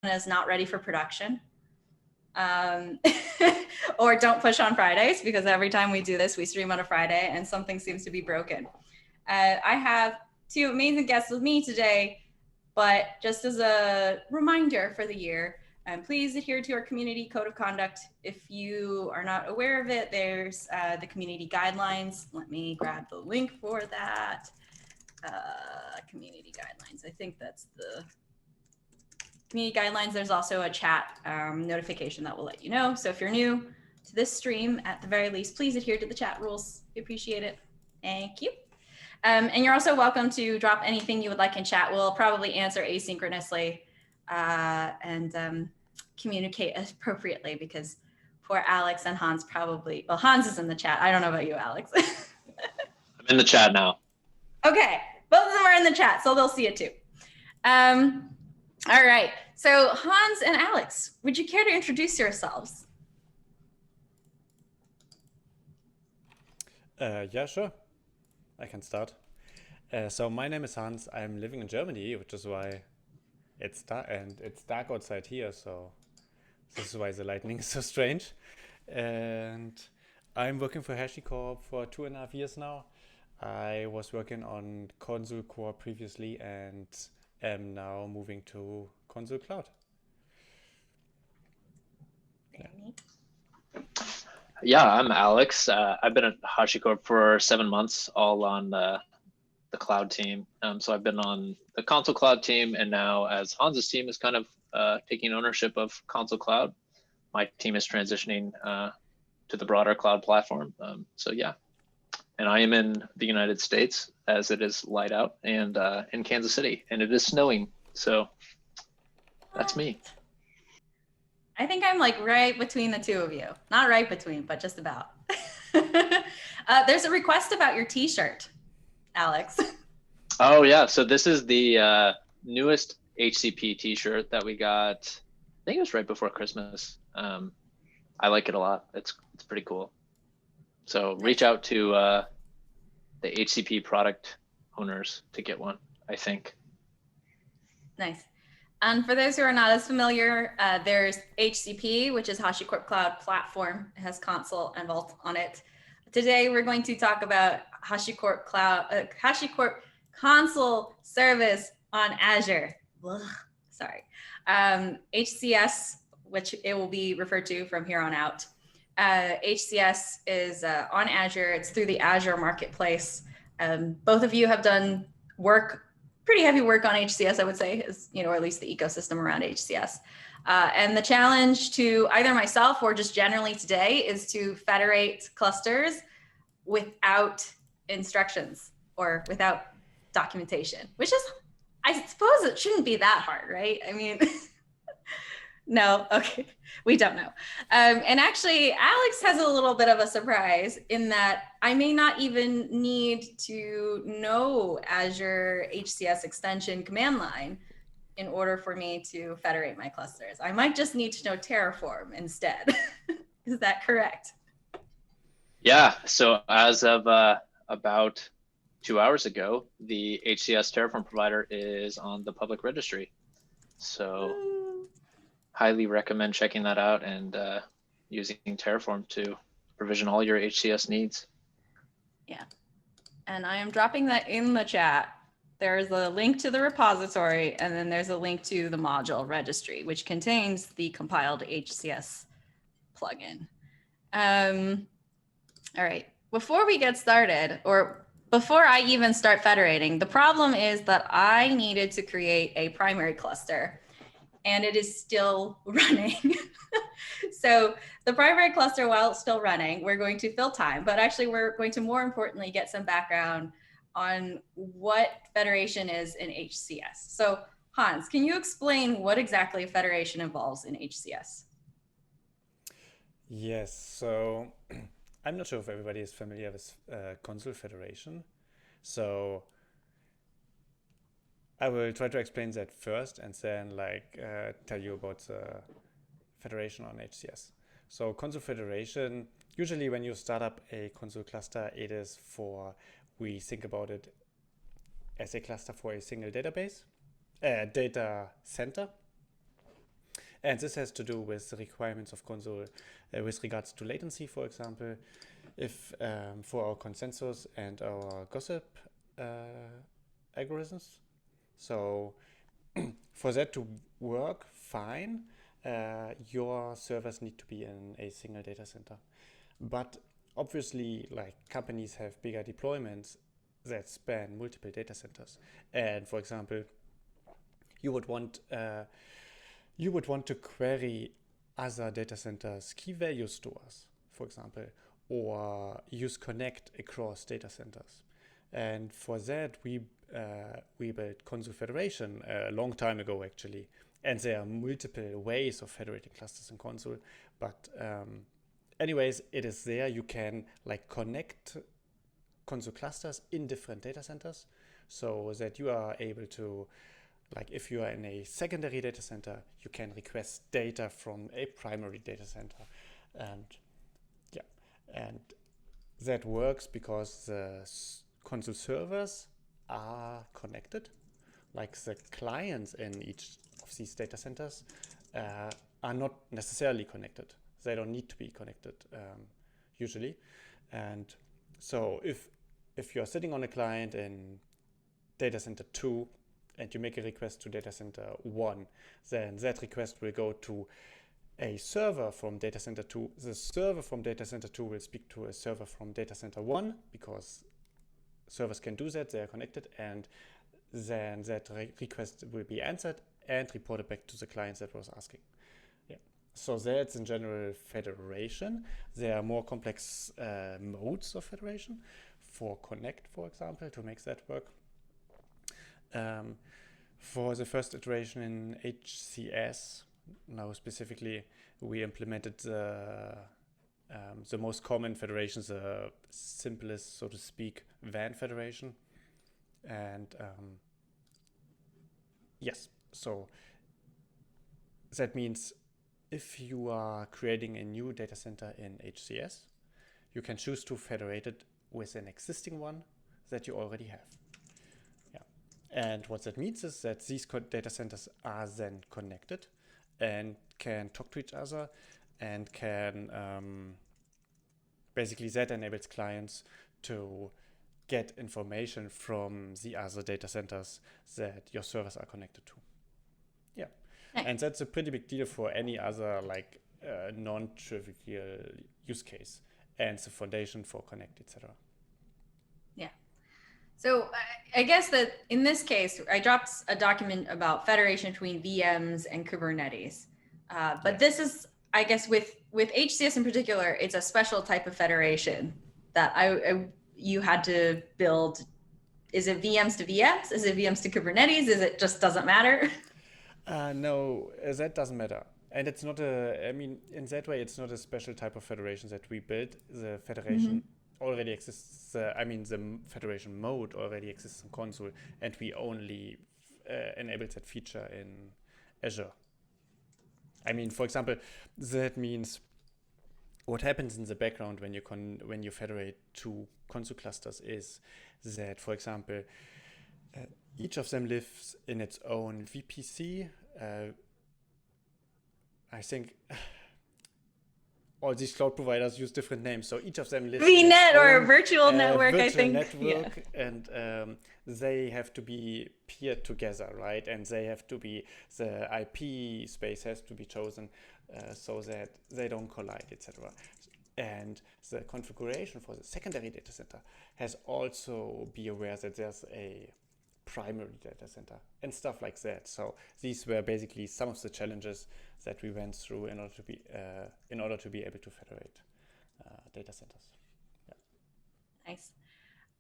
is not ready for production. Or don't push on Fridays, because every time we do this, we stream on a Friday and something seems to be broken. I have two amazing guests with me today, but just as a reminder for the year, please adhere to our community code of conduct. If you are not aware of it, there's the community guidelines. Let me grab the link for that. Community guidelines. I think that's the community guidelines. There's also a chat notification that will let you know. So if you're new to this stream, at the very least, please adhere to the chat rules. We appreciate it. Thank you. And you're also welcome to drop anything you would like in chat. We'll probably answer asynchronously and communicate appropriately, because poor Alex and Hans probably, well, Hans is in the chat. I don't know about you, Alex. I'm in the chat now. Okay, both of them are in the chat, so they'll see it too. All right, so Hans and Alex, would you care to introduce yourselves? Yeah, sure. I can start. So my name is Hans. I'm living in Germany, which is why it's dark, and it's dark outside here. So this is why the lightning is so strange. And I'm working for HashiCorp for 2.5 years now. I was working on Consul Core previously and am now moving to Consul Cloud. Yeah, I'm Alex. I've been at HashiCorp for 7 months, all on the cloud team. So I've been on the Consul Cloud team, and now as Hans's team is kind of taking ownership of Consul Cloud, my team is transitioning to the broader cloud platform. So yeah, and I am in the United States, as it is light out, and in Kansas City, and it is snowing. So that's me. I think I'm like right between the two of you. Not right between, but just about. There's a request about your t-shirt, Alex. Oh yeah, so this is the newest HCP t-shirt that we got. I think it was right before Christmas. I like it a lot. It's pretty cool. So reach out to the HCP product owners to get one, I think. Nice. And for those who are not as familiar, there's HCP, which is HashiCorp Cloud Platform. It has Consul and Vault on it. Today, we're going to talk about HashiCorp Consul service on Azure. Ugh, sorry. HCS, which it will be referred to from here on out. HCS is on Azure. It's through the Azure Marketplace. Both of you have done pretty heavy work on HCS, I would say, or at least the ecosystem around HCS. And the challenge to either myself or just generally today is to federate clusters without instructions or without documentation, which is, I suppose it shouldn't be that hard, right? I mean, no, okay, we don't know. And actually, Alex has a little bit of a surprise in that I may not even need to know Azure HCS extension command line in order for me to federate my clusters. I might just need to know Terraform instead. Is that correct? Yeah, so as of about 2 hours ago, the HCS Terraform Provider is on the public registry. So highly recommend checking that out and using Terraform to provision all your HCS needs. Yeah, and I am dropping that in the chat. There's a link to the repository, and then there's a link to the module registry, which contains the compiled HCS plugin. All right, before we get started, or before I even start federating, the problem is that I needed to create a primary cluster, and it is still running. So the primary cluster, while it's still running, we're going to fill time, but actually we're going to more importantly get some background on what federation is in HCS. So Hans, can you explain what exactly federation involves in HCS? Yes, so I'm not sure if everybody is familiar with Consul Federation. So I will try to explain that first and then tell you about the federation on HCS. So Consul Federation, usually when you start up a Consul cluster, it is we think about it as a cluster for a single database, data center. And this has to do with the requirements of Consul with regards to latency, for example. If for our consensus and our gossip algorithms. So for that to work fine, your servers need to be in a single data center. But obviously, like, companies have bigger deployments that span multiple data centers. And for example, you would want to query other data centers' key value stores, for example, or use connect across data centers. And for that, we built Consul Federation a long time ago, actually. And there are multiple ways of federating clusters in Consul. But anyways, it is there. You can like connect Consul clusters in different data centers so that you are able to, like, if you are in a secondary data center, you can request data from a primary data center. And yeah, and that works because the Consul servers are connected. Like, the clients in each of these data centers are not necessarily connected. They don't need to be connected usually. And so if you're sitting on a client in data center 2 and you make a request to data center 1, then that request will go to a server from data center 2. The server from data center 2 will speak to a server from data center 1 because servers can do that, they are connected, and then that request will be answered and reported back to the client that was asking. Yeah. So that's in general federation. There are more complex modes of federation for connect, for example, to make that work. For the first iteration in HCS, now specifically, we implemented the most common federation, the simplest, so to speak, WAN federation. And yes, so that means if you are creating a new data center in HCS, you can choose to federate it with an existing one that you already have. Yeah. And what that means is that these data centers are then connected and can talk to each other and can basically that enables clients to get information from the other data centers that your servers are connected to. Yeah. Nice. And that's a pretty big deal for any other like non-trivial use case, and it's a foundation for connect, etc. Yeah. So I guess that in this case, I dropped a document about federation between VMs and Kubernetes. But this is, I guess, with HCS in particular, it's a special type of federation that you had to build. Is it VMs to VMs? Is it VMs to Kubernetes? Is it just doesn't matter? No, that doesn't matter. And it's not in that way, it's not a special type of federation that we built. The federation already exists. The federation mode already exists in Consul, and we only enabled that feature in Azure. For example, that means what happens in the background when you federate two Consul clusters is that, for example, each of them lives in its own VPC. I think all these cloud providers use different names, so each of them lives VNet in or virtual network, virtual I think. network, and they have to be paired together, right? And they have to be, the IP space has to be chosen so that they don't collide, etc. And the configuration for the secondary data center has also be aware that there's a primary data center and stuff like that. So these were basically some of the challenges that we went through in order to be able to federate data centers. Yeah. Nice.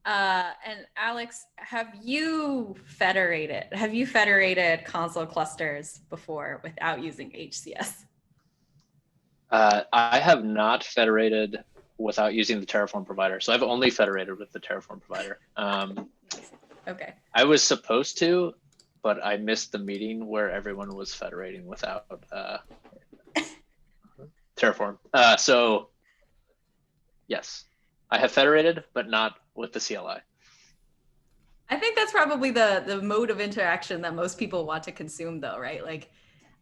And Alex, have you federated Consul clusters before without using HCS? I have not federated without using the Terraform provider. So I've only federated with the Terraform provider. Okay. I was supposed to, but I missed the meeting where everyone was federating without Terraform. So yes, I have federated, but not with the CLI. I think that's probably the mode of interaction that most people want to consume, though, right? Like,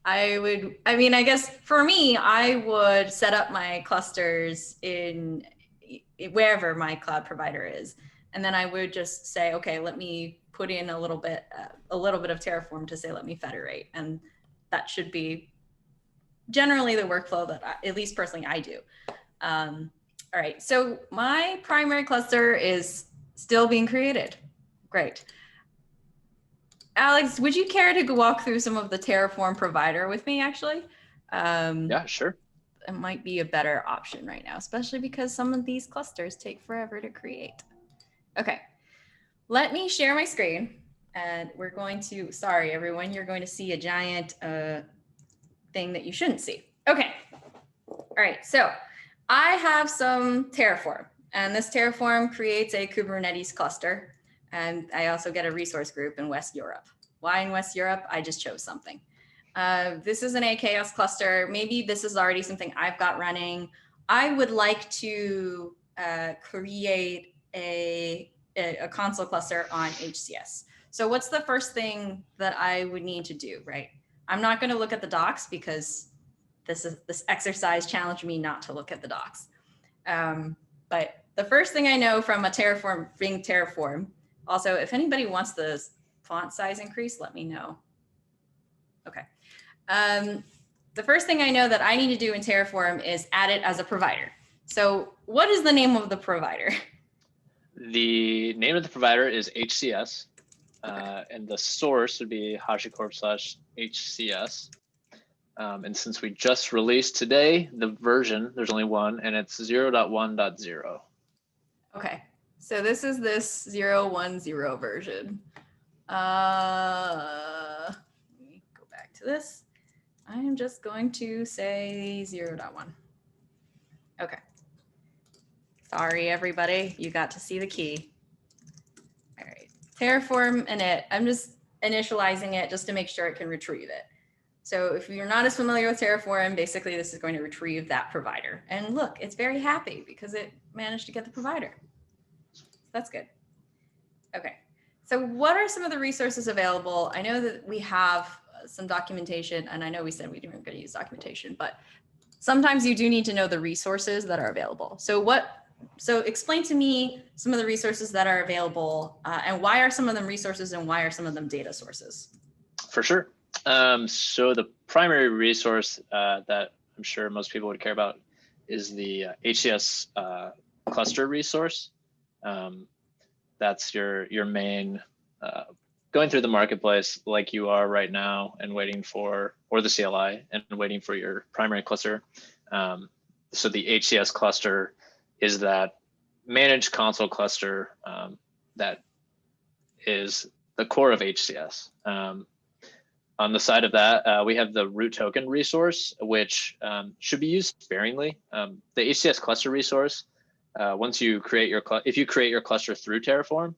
I guess for me, I would set up my clusters in wherever my cloud provider is. And then I would just say, okay, let me put in a little bit of Terraform to say, let me federate. And that should be generally the workflow that at least personally I do. All right, so my primary cluster is still being created. Great. Alex, would you care to walk through some of the Terraform Provider with me, actually? Yeah, sure. It might be a better option right now, especially because some of these clusters take forever to create. Okay, let me share my screen, and we're going to, sorry, everyone, you're going to see a giant thing that you shouldn't see. Okay, all right, so I have some Terraform, and this Terraform creates a Kubernetes cluster. And I also get a resource group in West Europe. Why in West Europe? I just chose something. This is an HCS cluster. Maybe this is already something I've got running. I would like to create a Consul cluster on HCS. So what's the first thing that I would need to do, right? I'm not going to look at the docs because this exercise challenged me not to look at the docs. But the first thing I know from a Terraform, being Terraform, also, if anybody wants the font size increase, let me know. Okay. The first thing I know that I need to do in Terraform is add it as a provider. So what is the name of the provider? The name of the provider is HCS, and the source would be HashiCorp/HCS. And since we just released today, the version, there's only one, and it's 0.1.0. Okay. So this is this 0.1.0 version. Let me go back to this. I am just going to say 0.1. Okay. Sorry, everybody. You got to see the key. All right. Terraform init. I'm just initializing it just to make sure it can retrieve it. So if you're not as familiar with Terraform, basically this is going to retrieve that provider. And look, it's very happy because it managed to get the provider. That's good. Okay, so what are some of the resources available? I know that we have some documentation, and I know we said we weren't going to use documentation, but sometimes you do need to know the resources that are available. So explain to me some of the resources that are available, and why are some of them resources and why are some of them data sources? For sure. So the primary resource that I'm sure most people would care about is the HCS Cluster Resource. That's your main, going through the marketplace like you are right now and waiting for, or the CLI and waiting for your primary cluster. So the HCS cluster is that managed console cluster that is the core of HCS. On the side of that, we have the root token resource, which should be used sparingly. The HCS cluster resource, once you create if you create your cluster through Terraform,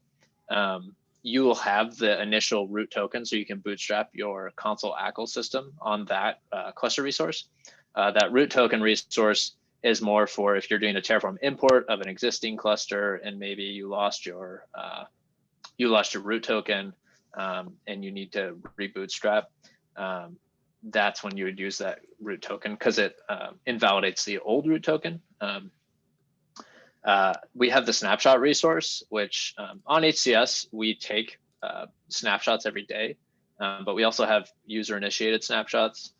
you will have the initial root token, so you can bootstrap your Consul ACL system on that cluster resource. That root token resource is more for if you're doing a Terraform import of an existing cluster and maybe you lost your root token and you need to rebootstrap. That's when you would use that root token because it invalidates the old root token. We have the snapshot resource, which on HCS, we take snapshots every day, but we also have user initiated snapshots.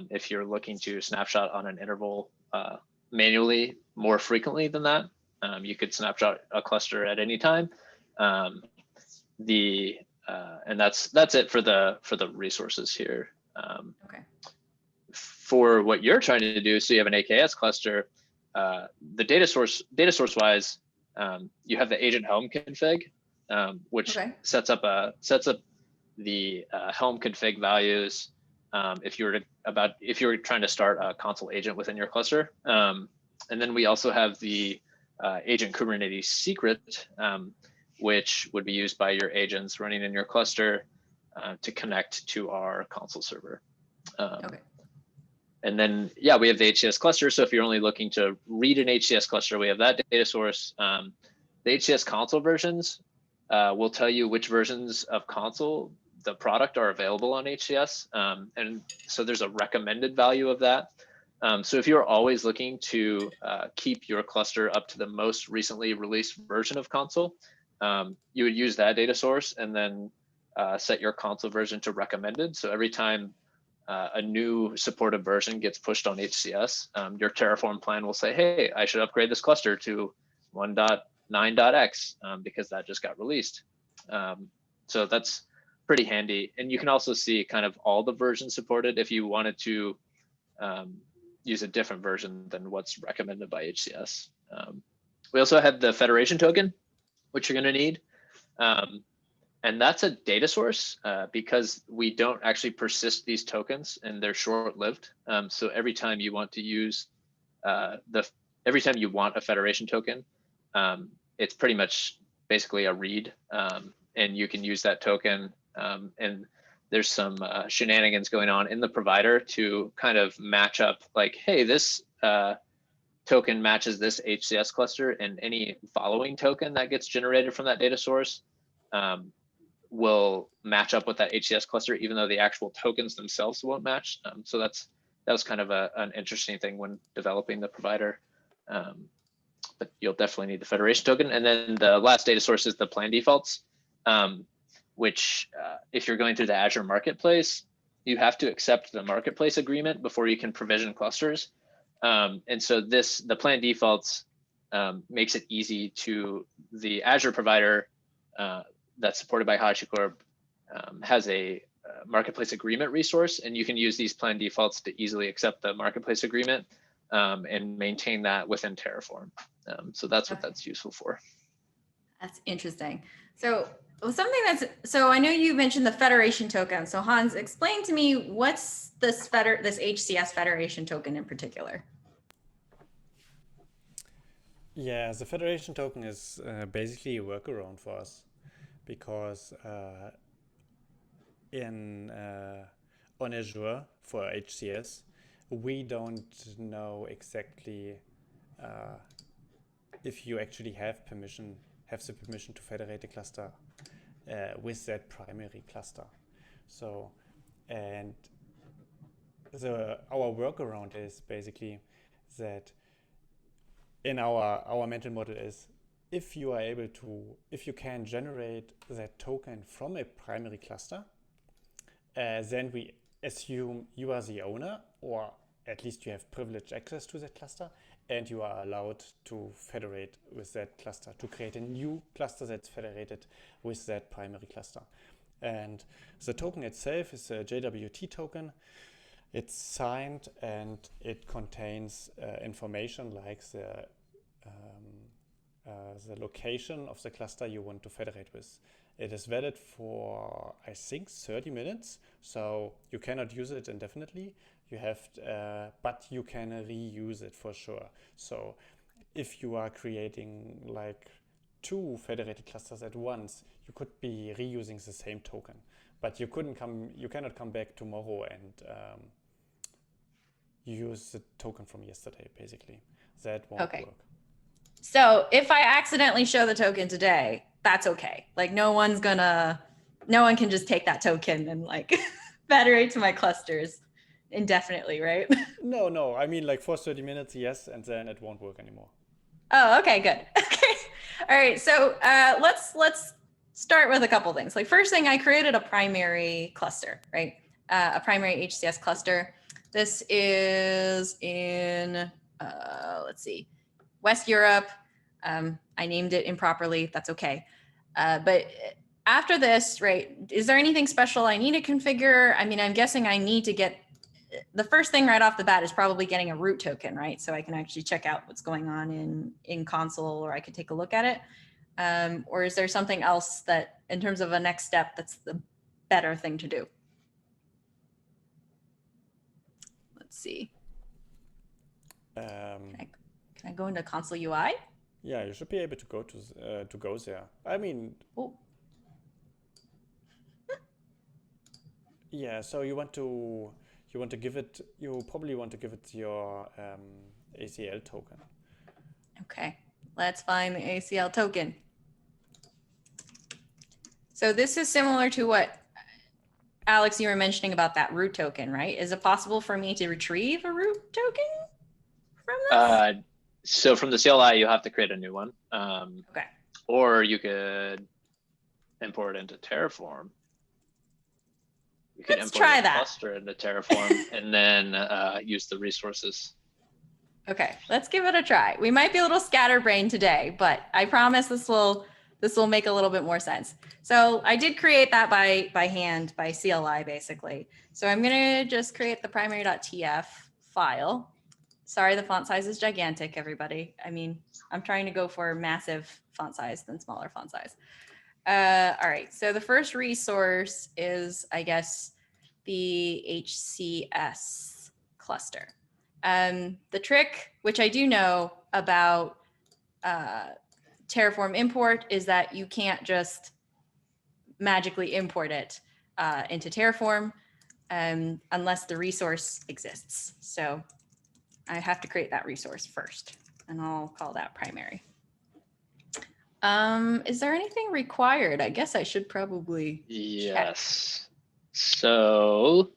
If you're looking to snapshot on an interval manually more frequently than that, you could snapshot a cluster at any time. And that's it for the resources here. Okay. For what you're trying to do, so you have an AKS cluster. The data source wise, you have the agent Helm config, which sets up the Helm config values. If you were trying to start a Consul agent within your cluster, and then we also have the agent Kubernetes secret, which would be used by your agents running in your cluster to connect to our Consul server. And then, yeah, we have the HCS cluster. So if you're only looking to read an HCS cluster, we have that data source. The HCS Consul versions will tell you which versions of Consul the product are available on HCS. And so there's a recommended value of that. So if you're always looking to keep your cluster up to the most recently released version of Consul, you would use that data source and then set your Consul version to recommended. So every time a new supported version gets pushed on HCS, your Terraform plan will say, hey, I should upgrade this cluster to 1.9.x because that just got released. So that's pretty handy. And you can also see kind of all the versions supported if you wanted to use a different version than what's recommended by HCS. We also have the Federation Token, which you're going to need. And that's a data source because we don't actually persist these tokens and they're short-lived. So every time you want to use every time you want a Federation token, it's pretty much basically a read, and you can use that token. And there's some shenanigans going on in the provider to kind of match up, like, hey, this token matches this HCS cluster, and any following token that gets generated from that data source will match up with that HCS cluster, even though the actual tokens themselves won't match. So that was kind of an interesting thing when developing the provider. But you'll definitely need the Federation token. And then the last data source is the plan defaults, which if you're going through the Azure Marketplace, you have to accept the Marketplace agreement before you can provision clusters. And so the plan defaults makes it easy to the Azure provider that's supported by HashiCorp has a Marketplace agreement resource, and you can use these plan defaults to easily accept the Marketplace agreement and maintain that within Terraform. So that's what that's useful for. That's interesting. So so I know you mentioned the Federation token. So Hans, explain to me, what's this HCS Federation token in particular? Yeah, the Federation token is basically a workaround for us, because on Azure for HCS, we don't know exactly if you actually have the permission to federate a cluster with that primary cluster. So, and our workaround is basically that in our mental model is, if you can generate that token from a primary cluster, then we assume you are the owner, or at least you have privileged access to that cluster, and you are allowed to federate with that cluster, to create a new cluster that's federated with that primary cluster. And the token itself is a JWT token. It's signed and it contains information like the location of the cluster you want to federate with. It is valid for, I think, 30 minutes, so you cannot use it indefinitely. You have, but you can reuse it for sure. So if you are creating like 2 federated clusters at once, you could be reusing the same token, but you cannot come back tomorrow and use the token from yesterday, basically. That won't work. So if I accidentally show the token today, that's okay. Like no one can just take that token and like federate to my clusters indefinitely, right? No. I mean, like for 30 minutes, yes, and then it won't work anymore. Oh, okay, good. Okay. All right. So let's start with a couple things. Like first thing, I created a primary cluster, right? A primary HCS cluster. This is in, let's see, West Europe. I named it improperly. That's okay. But after this, right, is there anything special I need to configure? I mean, I'm guessing I need to get, the first thing right off the bat is probably getting a root token, right? So I can actually check out what's going on in Consul, or I could take a look at it. Or is there something else that, in terms of a next step, that's the better thing to do? Let's see. Can I go into Consul UI? Yeah, you should be able to go there. I mean, yeah. So you probably want to give it your ACL token. Okay, let's find the ACL token. So this is similar to what Alex, you were mentioning about that root token, right? Is it possible for me to retrieve a root token from this? So from the CLI, you have to create a new one. Okay. Or you could import it into Terraform. You could Let's import try a that. cluster into Terraform and then use the resources. Okay, let's give it a try. We might be a little scatterbrained today, but I promise this will make a little bit more sense. So I did create that by hand, by CLI basically. So I'm gonna just create the primary.tf file. Sorry, the font size is gigantic, everybody. I mean, I'm trying to go for massive font size than smaller font size. All right, so the first resource is, I guess, the HCS cluster. The trick, which I do know about Terraform import, is that you can't just magically import it into Terraform unless the resource exists. So I have to create that resource first, and I'll call that primary. Is there anything required? I guess I should probably Yes. So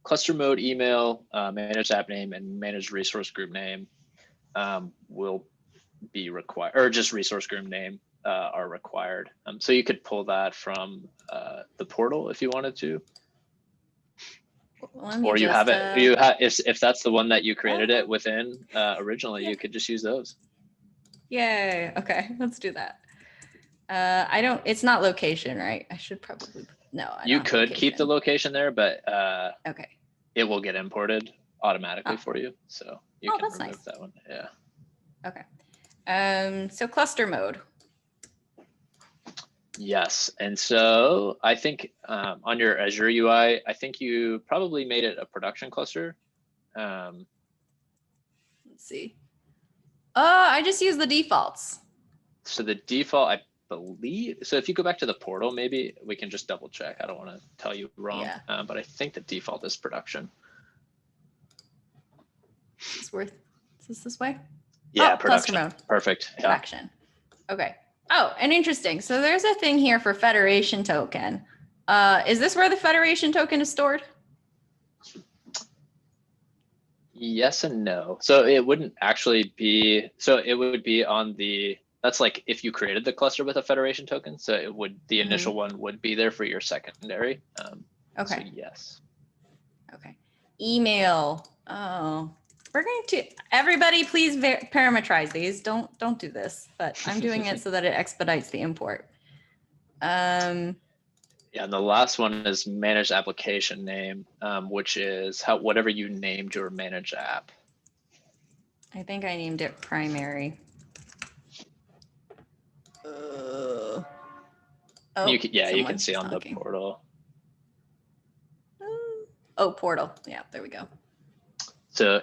cluster mode email, managed app name, and managed resource group name will be required, or just resource group name are required. So you could pull that from the portal if you wanted to. Or you have it, if that's the one that you created it within originally, you could just use those. Yay. Okay, let's do that. It's not location, right? I should probably, no. You could keep the location there, but okay, it will get imported automatically for you. So you can remove that one. Yeah. Okay. So cluster mode. Yes. And so I think on your Azure UI, I think you probably made it a production cluster. Let's see. I just use the defaults. So the default, I believe, so if you go back to the portal, maybe we can just double check. I don't want to tell you wrong, but I think the default is production. Is this way? Yeah, production. Cluster mode. Perfect. Yeah. Production. Okay. Oh, and interesting. So there's a thing here for Federation Token. Is this where the Federation Token is stored? Yes and no. So it wouldn't actually be, so it would be on the, that's like if you created the cluster with a Federation token. So it would, the initial one would be there for your secondary. Okay. So yes. Okay. Email. Oh, we're going to, everybody please parameterize these. Don't do this, but I'm doing it so that it expedites the import. Yeah, and the last one is managed application name, which is whatever you named your managed app. I think I named it primary. You can see on the portal. Oh, portal. Yeah, there we go. So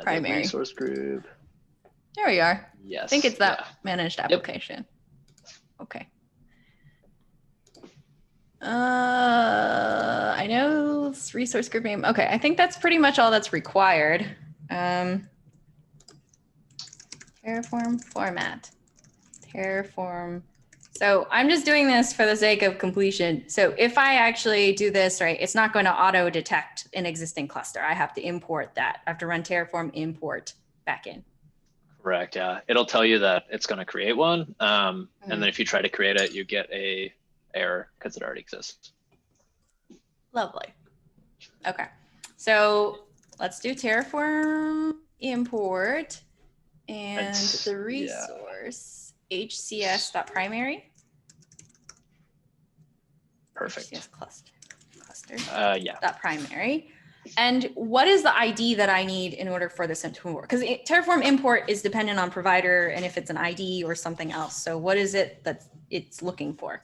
primary resource group. There we are. Yes. I think it's that managed application. Yep. Okay. I know it's resource group name. Okay, I think that's pretty much all that's required. Terraform format. Terraform. So I'm just doing this for the sake of completion. So if I actually do this, right, it's not going to auto detect an existing cluster. I have to import that. I have to run Terraform import back in. Correct. Yeah, it'll tell you that it's going to create one, and then if you try to create it, you get a error because it already exists. Lovely. Okay, so let's do Terraform import and the resource hcs.primary. Perfect. HCS cluster. .primary. And what is the ID that I need in order for this to work? Because Terraform import is dependent on provider and if it's an ID or something else. So what is it that it's looking for?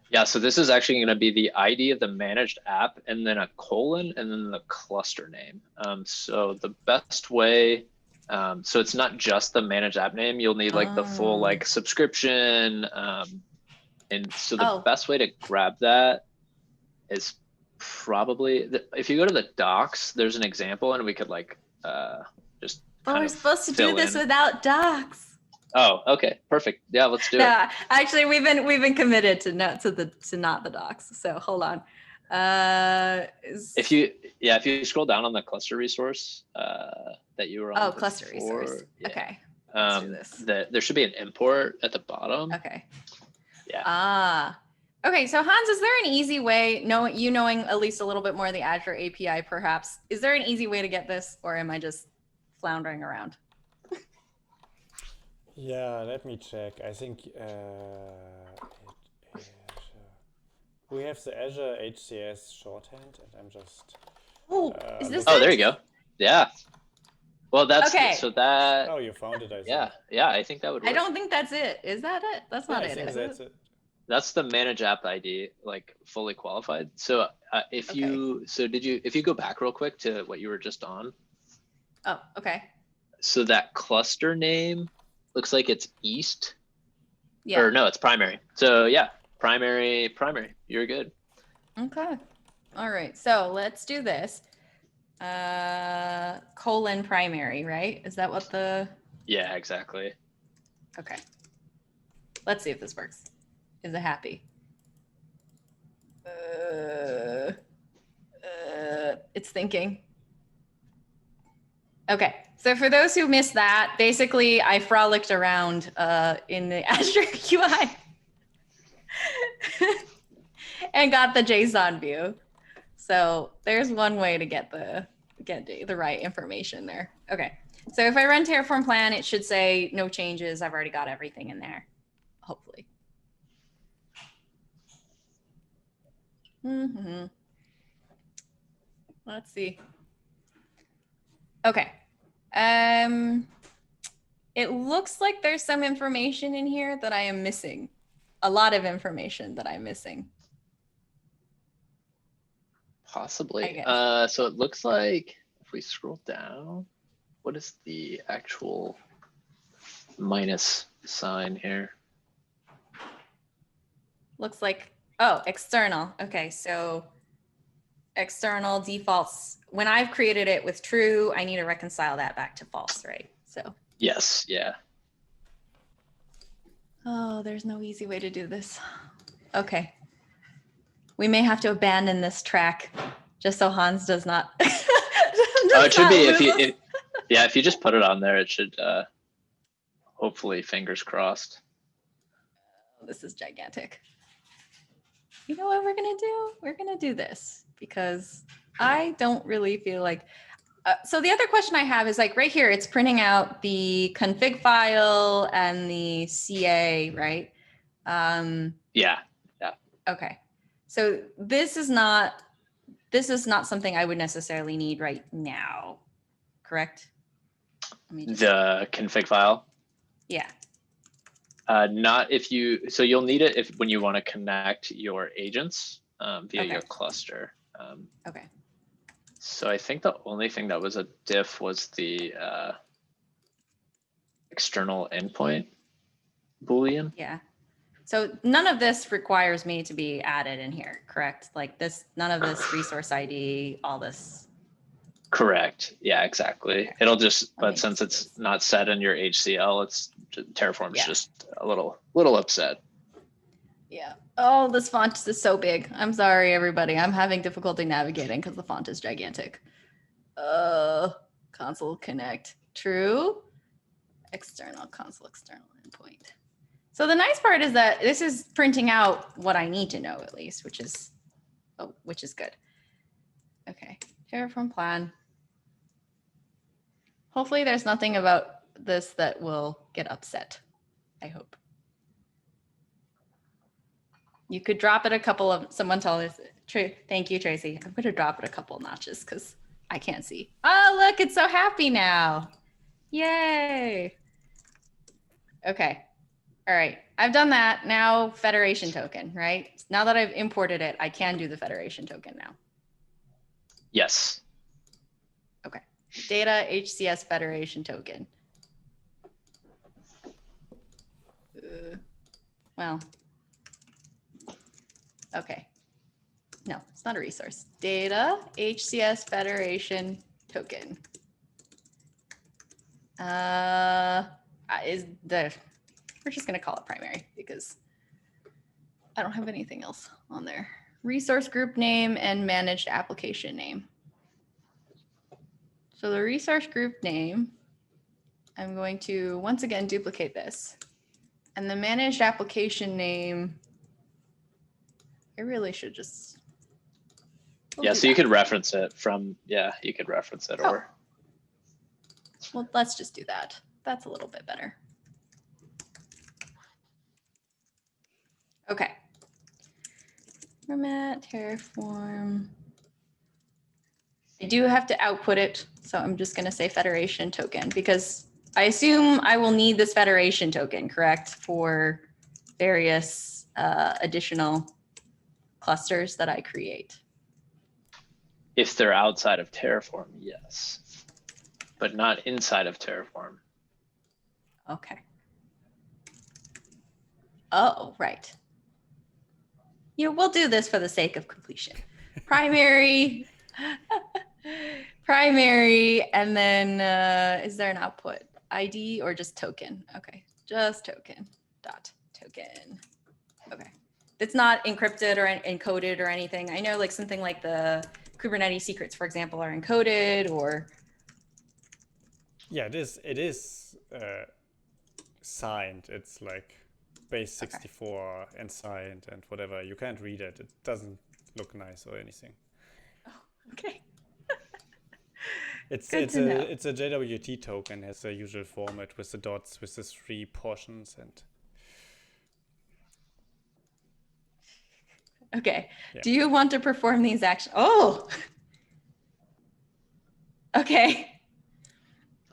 Yeah, so this is actually going to be the ID of the managed app and then a colon and then the cluster name. So the best way, so it's not just the managed app name. You'll need like the full like subscription. And so the best way to grab that is probably if you go to the docs, there's an example and we could like just we're supposed to do this without docs. Oh, okay, perfect. Yeah, let's do it. No, actually, we've been committed to not the docs. So hold on. If you scroll down on the cluster resource that you were on cluster before, resource. yeah. Okay. Let's do this. There should be an import at the bottom. Okay. Yeah. Okay. So Hans, is there an easy way, knowing at least a little bit more of the Azure API, perhaps, is there an easy way to get this, or am I just floundering around? Yeah, let me check. I think we have the Azure HCS shorthand, and I'm just. Oh, is this Oh, it? there you go. Yeah. Well, that's okay. So that. Oh, you found it. I think. Yeah. I think that would work. I don't think that's it. Is that it? That's not I it. think Is that's it? it. That's the manage app ID, like fully qualified. So if you go back real quick to what you were just on. Oh, okay. So that cluster name looks like it's East. Yeah. Or no, it's primary. So yeah, primary. You're good. Okay. All right. So let's do this. Colon primary, right? Is that what the? Yeah, exactly. Okay. Let's see if this works. Is it happy? It's thinking. Okay. So for those who missed that, basically I frolicked around in the Azure UI and got the JSON view. So there's one way to get the right information there. Okay. So if I run Terraform plan, it should say no changes. I've already got everything in there, hopefully. Let's see. Okay. It looks like there's some information in here that I am missing. A lot of information that I'm missing. Possibly. So it looks like if we scroll down, what is the actual minus sign here? Looks like, external. Okay, so external defaults. When I've created it with true, I need to reconcile that back to false, right? So. Yes, yeah. Oh, there's no easy way to do this. Okay. We may have to abandon this track just so Hans does not. It should be if you just put it on there, it should hopefully, fingers crossed. This is gigantic. You know what we're gonna do? We're gonna do this because I don't really feel like. So the other question I have is like right here, it's printing out the config file and the CA, right? Yeah. Okay. So this is not something I would necessarily need right now, correct? The config file? Yeah. Not if you, so you'll need it when you want to connect your agents via your cluster. Okay. So I think the only thing that was a diff was the external endpoint Boolean. Yeah. So none of this requires me to be added in here, correct? Like this, none of this resource ID, all this. Correct. Yeah, exactly. Okay. It'll just, but since it's not set in your HCL, Terraform's just a little upset. Yeah. Oh, this font is so big. I'm sorry, everybody. I'm having difficulty navigating because the font is gigantic. Consul connect. True. External console, external endpoint. So the nice part is that this is printing out what I need to know at least, which is good. Okay. Terraform plan. Hopefully there's nothing about this that will get upset. I hope. You could drop it a couple of, someone tell us, thank you, Tracy. I'm going to drop it a couple notches because I can't see. Oh, look, it's so happy now. Yay. Okay. All right. I've done that. Now Federation token, right? Now that I've imported it, I can do the Federation token now. Yes. Okay. Data HCS Federation token. Well. Okay. No, it's not a resource. Data HCS Federation token. we're just going to call it primary because I don't have anything else on there. Resource group name and managed application name. So the resource group name, I'm going to once again duplicate this. And the managed application name, I really should just. Yeah, so you could reference it from, you could reference it or. Well, let's just do that. That's a little bit better. Okay. Format, Terraform. I do have to output it, so I'm just going to say Federation Token because I assume I will need this Federation Token, correct, for various additional clusters that I create. If they're outside of Terraform, yes, but not inside of Terraform. Okay. Oh, right. We'll do this for the sake of completion. Primary, primary, and then is there an output ID or just token? Okay, just token dot token. Okay, it's not encrypted or encoded or anything. I know like something like the Kubernetes secrets, for example, are encoded or. Yeah, it is signed. It's like base 64 and signed and whatever. You can't read it. It doesn't look nice or anything. Oh, okay. It's a JWT token, has a usual format with the dots with the 3 portions and. Okay. Yeah. Do you want to perform these actions? Oh. Okay.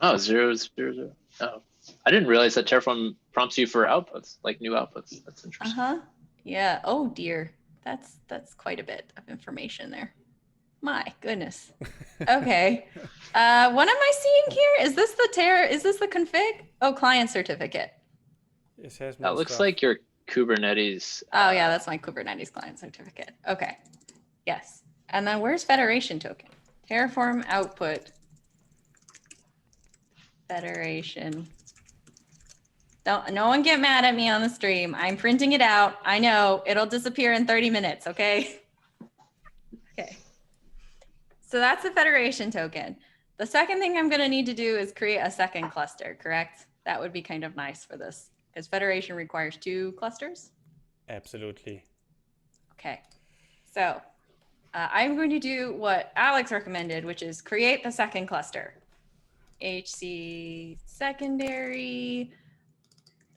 Oh, 0, 0, 0. Oh, I didn't realize that Terraform prompts you for outputs, like new outputs. That's interesting. Yeah. Oh dear. That's quite a bit of information there. My goodness. Okay. What am I seeing here? Is this the config? Oh, client certificate. It has that looks like your Kubernetes. Oh yeah, that's my Kubernetes client certificate. Okay. Yes. And then where's Federation token? Terraform output. Federation. No one get mad at me on the stream. I'm printing it out. I know it'll disappear in 30 minutes. Okay. Okay. So that's the Federation token. The second thing I'm going to need to do is create a second cluster, correct? That would be kind of nice for this because Federation requires 2 clusters. Absolutely. Okay. So I'm going to do what Alex recommended, which is create the second cluster. HC secondary.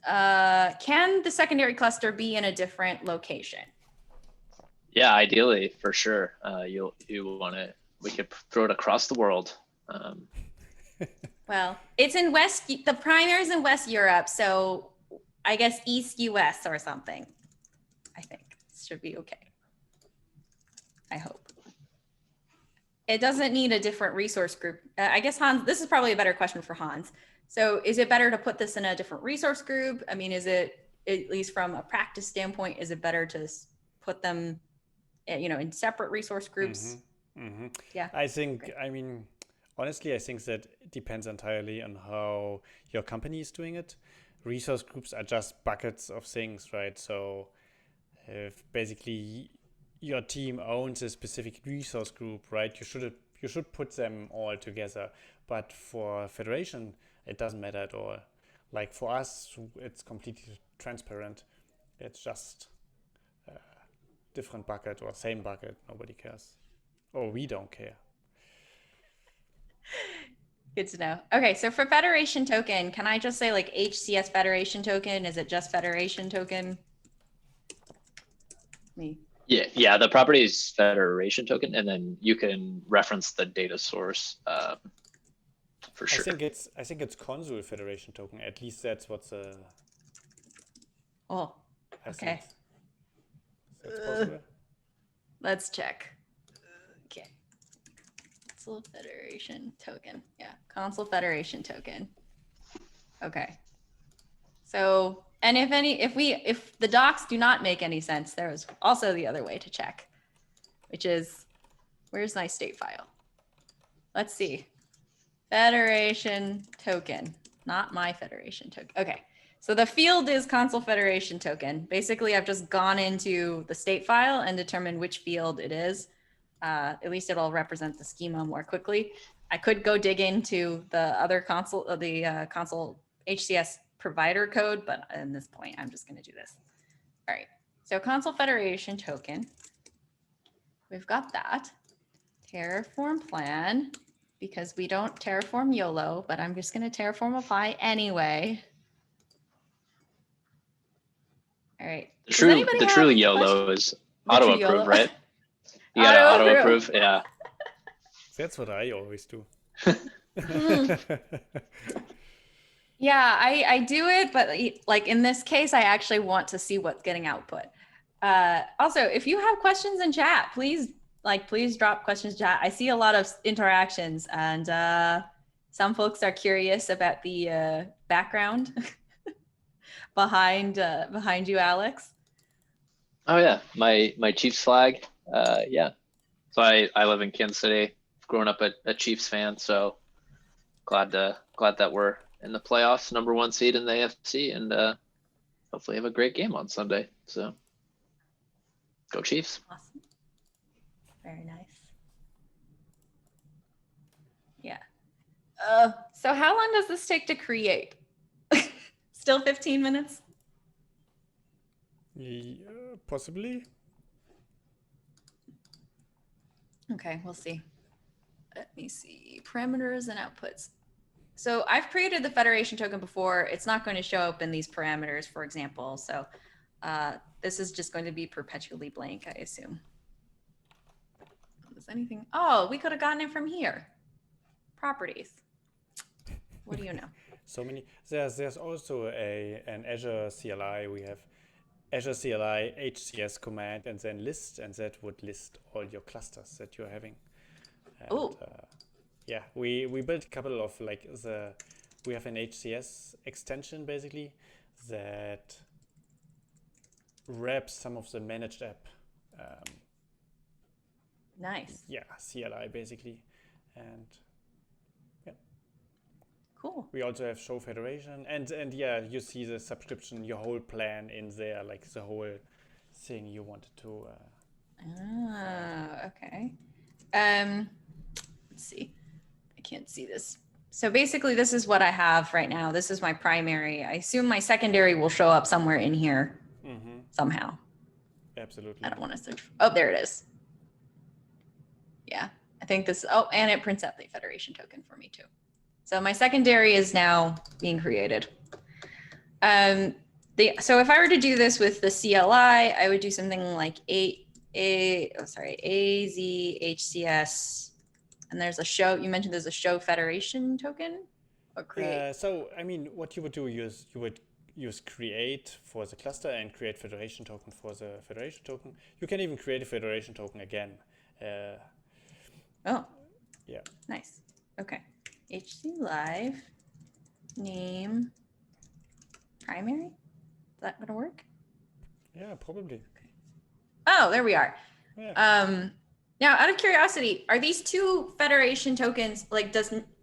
Can the secondary cluster be in a different location? Yeah, ideally, for sure. You want to. We could throw it across the world. Well, it's in the primary is in West Europe, so I guess East US or something. I think it should be okay. I hope. It doesn't need a different resource group. I guess Hans, this is probably a better question for Hans. So is it better to put this in a different resource group? I mean, is it, at least from a practice standpoint, is it better to put them, in separate resource groups? Yeah. I think, I mean, honestly, I think that depends entirely on how your company is doing it. Resource groups are just buckets of things, right? So if basically your team owns a specific resource group, right? You should put them all together. But for Federation, it doesn't matter at all. Like for us, it's completely transparent. It's just a different bucket or same bucket. Nobody cares. Or we don't care. Good to know. Okay, so for Federation token, can I just say like HCS Federation token? Is it just Federation token? Me. Yeah. The property is Federation token, and then you can reference the data source for sure. I think it's Consul Federation token. At least that's what's Oh, okay. That's possible. Let's check. Okay. Consul Federation token. Yeah, Consul Federation token. Okay. So, and if the docs do not make any sense, there is also the other way to check, which is, where's my state file? Let's see. Federation token. not my Federation token. Okay. So the field is Consul Federation Token. Basically, I've just gone into the state file and determined which field it is. At least it'll represent the schema more quickly. I could go dig into the other Consul, Consul HCS provider code, but at this point, I'm just going to do this. All right. So Consul Federation Token. We've got that. Terraform plan, because we don't Terraform YOLO, but I'm just going to Terraform apply anyway. All right. The true YOLO is auto approve, right? You gotta auto approve. Yeah. That's what I always do. Yeah, I do it, but like in this case, I actually want to see what's getting output. Also, if you have questions in chat, please drop questions in chat. I see a lot of interactions, and some folks are curious about the background behind you, Alex. Oh yeah, my Chiefs flag. Yeah. So I live in Kansas City. I've grown up a Chiefs fan, so glad that we're in the playoffs, #1 seed in the AFC, and hopefully have a great game on Sunday. So go Chiefs. Awesome. Very nice. Yeah. So how long does this take to create? Still 15 minutes? Yeah, possibly. Okay, we'll see. Let me see. Parameters and outputs. So I've created the Federation token before. It's not going to show up in these parameters, for example. So this is just going to be perpetually blank, I assume. Is anything? Oh, we could have gotten it from here. Properties. What do you know? So many. There's also an Azure CLI. We have Azure CLI HCS command and then list, and that would list all your clusters that you're having. Oh. Yeah, we built a couple of we have an HCS extension basically that wraps some of the managed app. Nice. Yeah, CLI basically, and yeah. Cool. We also have show federation, and yeah, you see the subscription, your whole plan in there, like the whole thing you wanted to. Okay. Let's see. I can't see this. So basically, this is what I have right now. This is my primary. I assume my secondary will show up somewhere in here somehow. Absolutely. I don't want to search. Oh, there it is. Yeah, I think this. Oh, and it prints out the Federation token for me too. So my secondary is now being created. So if I were to do this with the CLI, I would do something like AZHCS, and there's a show. You mentioned there's a show Federation token or create. So I mean, what you would do is you would use create for the cluster and create Federation token for the Federation token. You can even create a Federation token again. Oh, yeah. Nice. Okay. HC live name primary. Is that going to work? Yeah, probably. Okay. Oh, there we are. Yeah. Now, out of curiosity, are these two Federation tokens, like,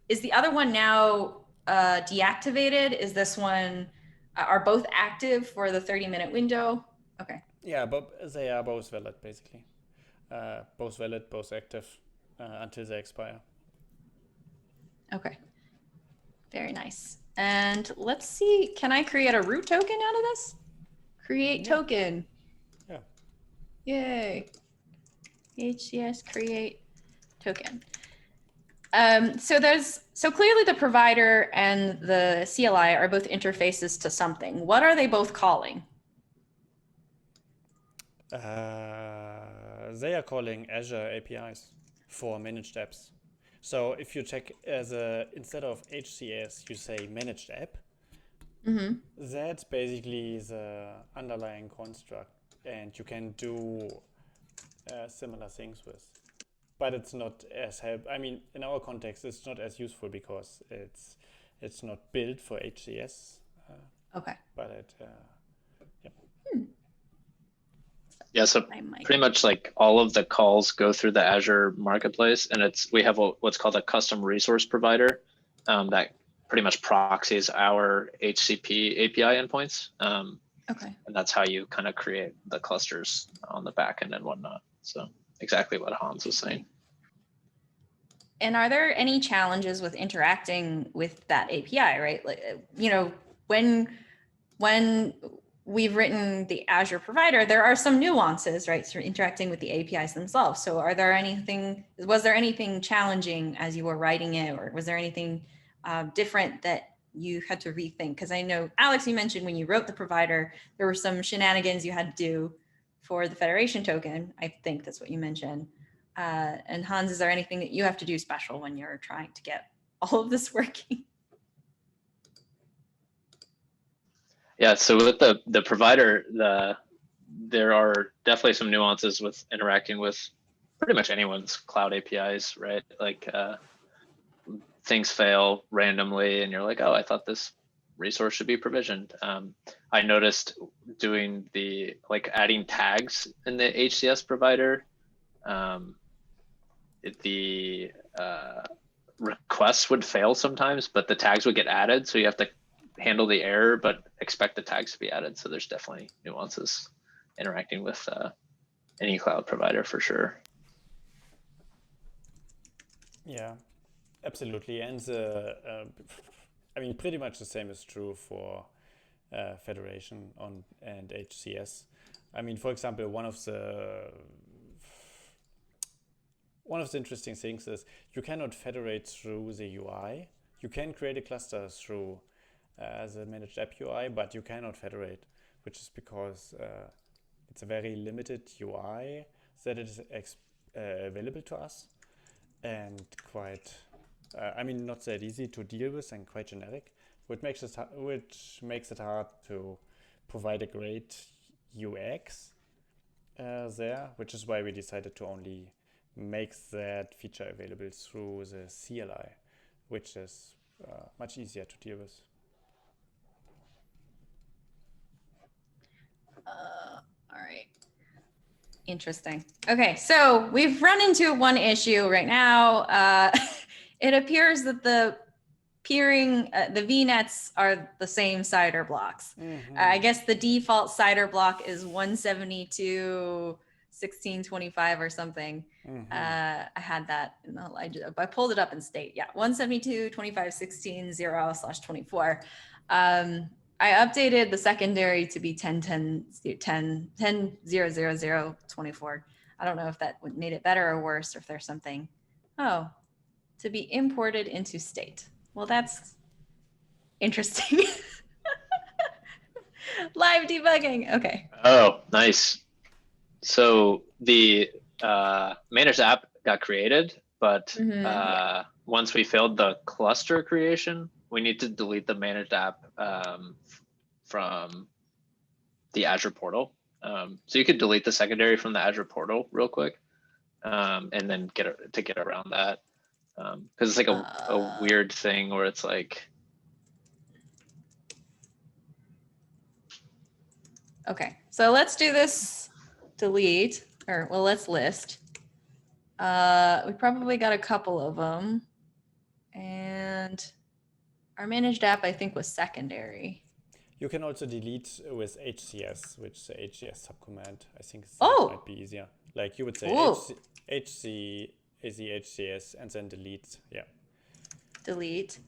is the other one now deactivated? Is this one, are both active for the 30-minute window? Okay. Yeah, but they are both valid, basically. Both valid, both active until they expire. Okay. Very nice. And let's see, can I create a root token out of this? Create token. Yeah. Yay. HCS create token. So clearly the provider and the CLI are both interfaces to something. What are they both calling? They are calling Azure APIs for managed apps. So if you check instead of HCS, you say managed app. That's basically the underlying construct, and you can do similar things with. But it's not as I mean, in our context, it's not as useful because it's not built for HCS. Okay. But it, Yeah, so pretty much like all of the calls go through the Azure marketplace, and we have what's called a custom resource provider that pretty much proxies our HCP API endpoints. Okay. And that's how you kind of create the clusters on the back end and whatnot. So exactly what Hans was saying. And are there any challenges with interacting with that API, right? Like, you know, when we've written the Azure provider, there are some nuances, right? So interacting with the APIs themselves. So was there anything challenging as you were writing it, or was there anything different that you had to rethink? Because I know, Alex, you mentioned when you wrote the provider, there were some shenanigans you had to do for the Federation token. I think that's what you mentioned. And Hans, is there anything that you have to do special when you're trying to get all of this working? Yeah, so with the provider, there are definitely some nuances with interacting with pretty much anyone's cloud APIs, right? Like things fail randomly and you're like, oh, I thought this resource should be provisioned. I noticed doing adding tags in the HCS provider, the requests would fail sometimes, but the tags would get added. So you have to handle the error, but expect the tags to be added. So there's definitely nuances interacting with any cloud provider for sure. Yeah, absolutely. And I mean, pretty much the same is true for Federation and HCS. I mean, for example, one of the interesting things is you cannot federate through the UI. You can create a cluster through the managed app UI, but you cannot federate, which is because it's a very limited UI that is available to us, and quite, I mean, not that easy to deal with and quite generic, which makes it hard to provide a great UX there, which is why we decided to only make that feature available through the CLI, which is much easier to deal with. All right. Interesting. Okay, so we've run into one issue right now. It appears that the peering, the VNets are the same CIDR blocks. I guess the default CIDR block is 172.16.25 or something. I had that, I pulled it up in state. Yeah, 172.25.16.0/24. I updated the secondary to be 10.10.10.10.0.0.0.24. I don't know if that made it better or worse, or if there's something. Oh, to be imported into state. Well, that's interesting. Live debugging. Okay. Oh, nice. So the managed app got created, but once we failed the cluster creation, we need to delete the managed app from the Azure portal. So you could delete the secondary from the Azure portal real quick, and then get around that. Because it's like a weird thing where it's like. Okay, so let's do this delete, or well, let's list. We probably got a couple of them. And our managed app, I think, was secondary. You can also delete with HCS, which is the HCS subcommand. I think might be easier. Like you would say HCS and then delete. Yeah. Delete.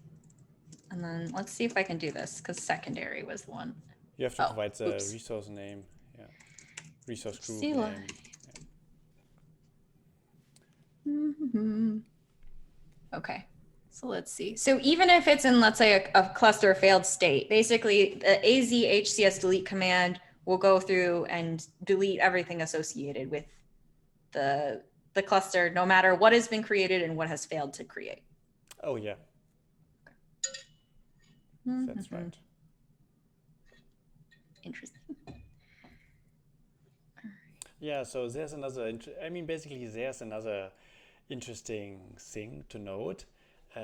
And then let's see if I can do this, because secondary was the one. You have to provide the resource name. Yeah. Resource group name. Yeah. Okay. So let's see. So even if it's in, let's say, a cluster failed state, basically the AZ-HCS delete command will go through and delete everything associated with the cluster, no matter what has been created and what has failed to create. Oh, yeah. That's right. Interesting. Yeah, so there's another, basically there's another interesting thing to note.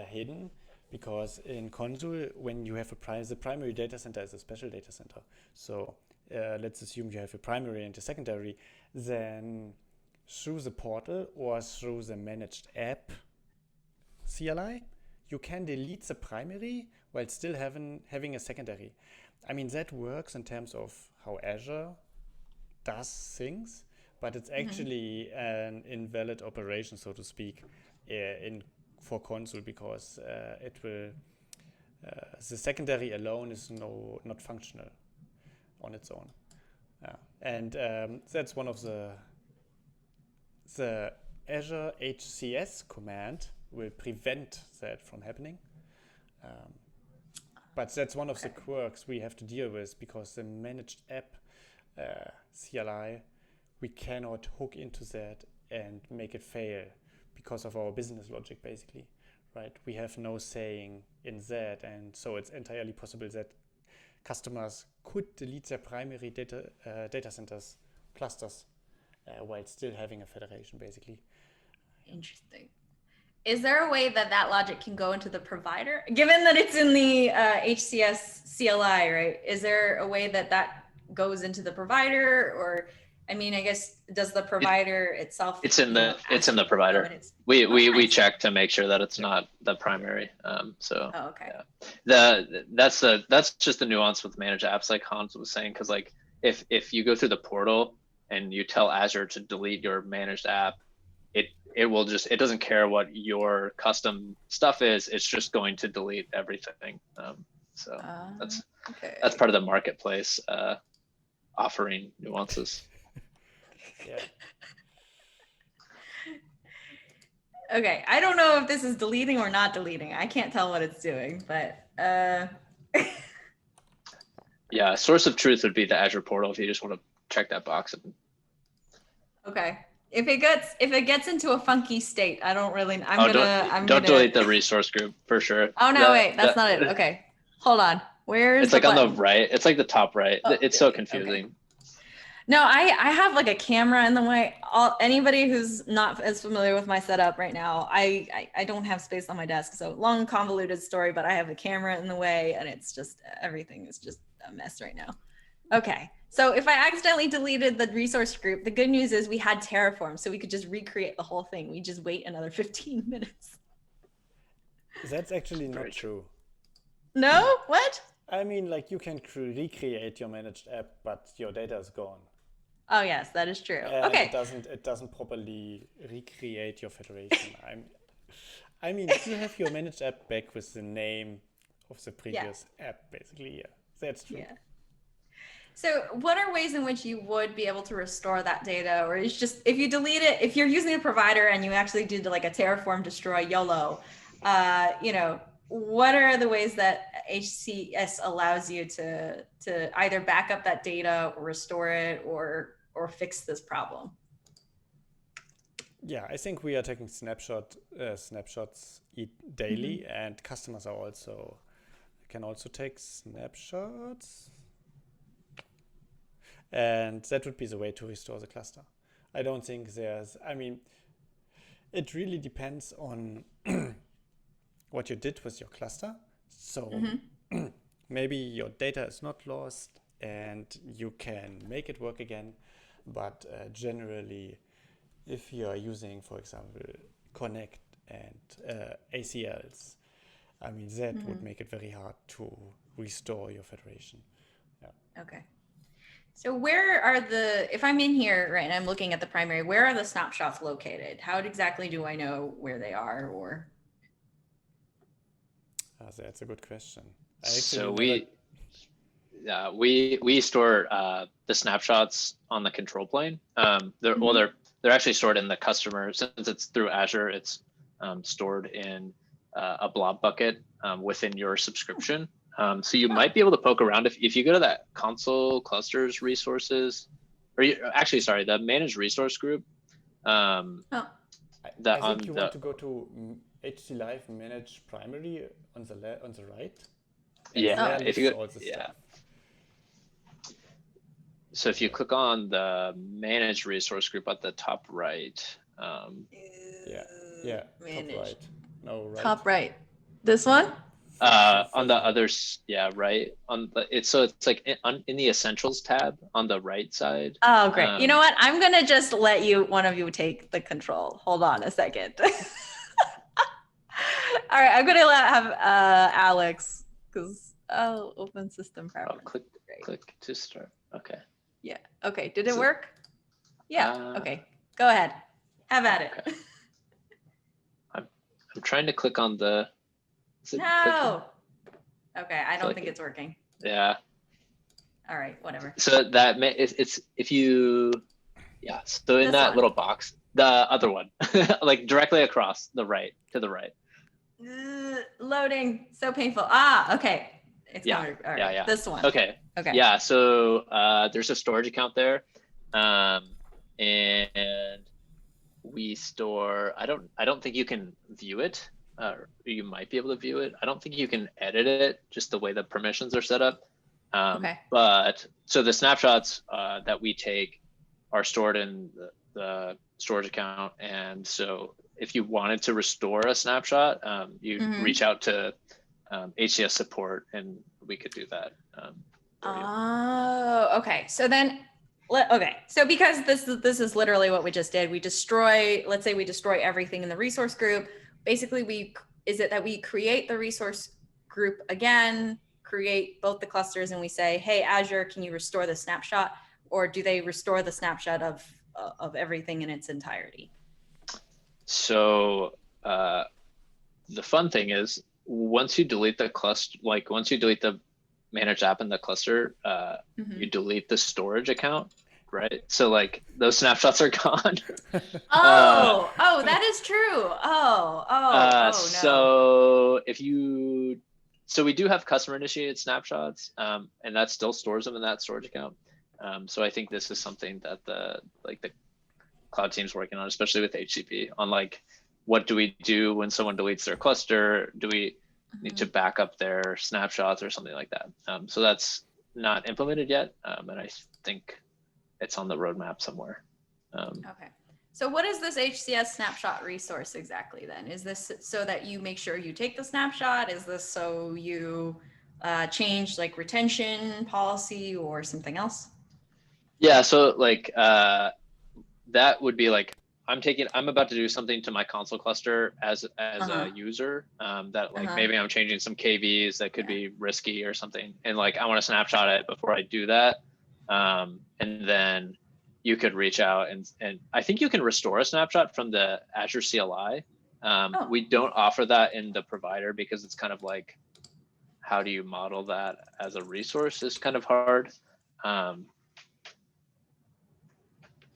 Hidden, because in Consul, when you have the primary data center is a special data center. So let's assume you have a primary and a secondary, then through the portal or through the managed app CLI, you can delete the primary while still having a secondary. I mean, that works in terms of how Azure does things, but it's actually an invalid operation, so to speak, for Consul, because it will the secondary alone is not functional on its own. And that's one of the Azure HCS command will prevent that from happening. But that's one of the quirks we have to deal with, because the managed app CLI, we cannot hook into that and make it fail because of our business logic, basically, right? We have no saying in that, and so it's entirely possible that customers could delete their primary data centers clusters while still having a federation, basically. Interesting. Is there a way that logic can go into the provider? Given that it's in the HCS CLI, right? Is there a way that goes into the provider, or, I mean, I guess, does the provider itself? It's in the provider. We check to make sure that it's not the primary. So. Oh, okay. Yeah. That's just the nuance with managed apps, like Hans was saying, because like if you go through the portal and you tell Azure to delete your managed app, it doesn't care what your custom stuff is. It's just going to delete everything. That's part of the marketplace offering nuances. Yeah. Okay, I don't know if this is deleting or not deleting. I can't tell what it's doing, but yeah, source of truth would be the Azure portal if you just want to check that box. Okay. If it gets into a funky state, I don't really. Don't delete the resource group for sure. Oh no, wait, that's not it. Okay, hold on. Where's it's like button? On the right? It's like the top right. Oh, it's so confusing. Okay. No, I have like a camera in the way. Anybody who's not as familiar with my setup right now, I don't have space on my desk. So long, convoluted story, but I have a camera in the way, and it's just everything is just a mess right now. Okay. So if I accidentally deleted the resource group, the good news is we had Terraform, so we could just recreate the whole thing. We just wait another 15 minutes. That's actually not true. No? What? I mean, like, you can recreate your managed app, but your data is gone. Oh yes, that is true. Okay. It doesn't properly recreate your federation. I mean, you have your managed app back with the name of the previous app, basically. Yeah, that's true. Yeah. So what are ways in which you would be able to restore that data? Or it's just, if you delete it, if you're using a provider and you actually did like a Terraform destroy YOLO, what are the ways that HCS allows you to either back up that data or restore it or fix this problem? Yeah, I think we are taking snapshots daily, and customers can also take snapshots. And that would be the way to restore the cluster. I don't think it really depends on what you did with your cluster. So maybe your data is not lost and you can make it work again. But generally, if you are using, for example, Connect and ACLs, that would make it very hard to restore your federation. Yeah. Okay. So if I'm in here, right, and I'm looking at the primary, where are the snapshots located? How exactly do I know where they are, or? That's a good question. So we store the snapshots on the control plane. They're actually stored in the customer. Since it's through Azure, it's stored in a blob bucket within your subscription. So you might be able to poke around if you go to that Consul clusters resources, the managed resource group. I think you want to go to HC Live manage primary on the right. Yeah, if you go, stuff. So if you click on the managed resource group at the top right. Yeah. Top right. No, right. Top right. This one. On the others, right. It's like in the Essentials tab on the right side. Oh, great. You know what? I'm gonna just let one of you take the control. Hold on a second. All right, I'm gonna have Alex, because open system I'll preference. click to start. Okay. Yeah. Okay. Did it So- work? Yeah. Okay. Go ahead. Have at it. Okay. I'm trying to click on the. Is it No. Okay. I don't like think it- it's working. Yeah. All right. Whatever. So that it's if you, yeah. So in This that one. little box, the other one, like directly across the right to the right. Loading. So painful. Okay. It's Yeah. coming. All right. Yeah. This one. Okay. Okay. Yeah. So there's a storage account there, and we store. I don't think you can view it. You might be able to view it. I don't think you can edit it, just the way the permissions are set up. Okay. But so the snapshots that we take are stored in the storage account, and so if you wanted to restore a snapshot, you reach out to HCS support, and we could do that. Oh, okay. So then, okay. So because this is literally what we just did. We destroy. Let's say we destroy everything in the resource group. Basically, is it that we create the resource group again, create both the clusters, and we say, "Hey, Azure, can you restore the snapshot?" Or do they restore the snapshot of everything in its entirety? So the fun thing is, once you delete the cluster, like once you delete the managed app in the cluster, you delete the storage account, right? So like those snapshots are gone. That is true. No. So so we do have customer initiated snapshots, and that still stores them in that storage account. So I think this is something that the cloud team's working on, especially with HCP, on like, what do we do when someone deletes their cluster? Do we need to back up their snapshots or something like that? So that's not implemented yet, and I think it's on the roadmap somewhere. Okay. So what is this HCS snapshot resource exactly then? Is this so that you make sure you take the snapshot? Is this so you change like retention policy or something else? Yeah, so like that would be like, I'm about to do something to my Consul cluster as a user, that like maybe I'm changing some KVs that could be risky or something, and like I want to snapshot it before I do that, and then you could reach out and I think you can restore a snapshot from the Azure CLI. We don't offer that in the provider because it's kind of like, how do you model that as a resource is kind of hard.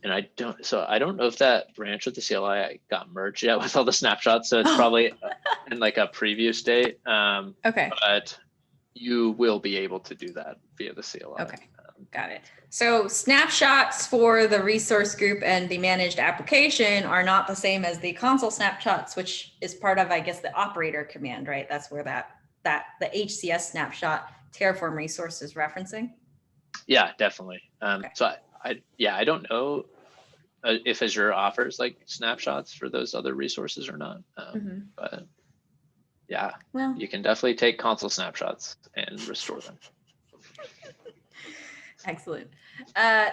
And I don't know if that branch of the CLI got merged yet with all the snapshots. So it's probably in like a preview state. Okay. But you will be able to do that via the CLI. Okay. Got it. So snapshots for the resource group and the managed application are not the same as the Consul snapshots, which is part of, I guess, the operator command, right? That's where the HCS snapshot Terraform resource is referencing. Yeah, definitely. Okay. So I don't know if Azure offers like snapshots for those other resources or not. But yeah, well, you can definitely take Consul snapshots and restore them. Excellent.